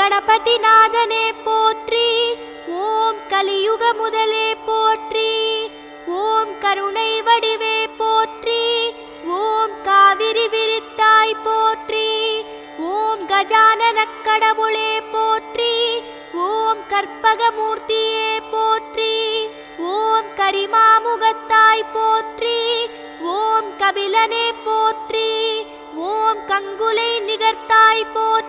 கணபதி நாதனே போற்றி. ஓம் கலியுக முதலே போற்றி. ஓம் கருணை வடிவே போற்றி. ஓம் காவிரி விரித்தாய் போற்றி. ஓம் கஜானனக் கடவுளே போற்றி. ஓம் கற்பகமூர்த்தியே போற்றி. ஓம் கரிமாமுகத்தாய் போற்றி. ஓம் கபிலனே போற்றி. ஓம் கங்குலை நிகர்த்தாய் போற்றி.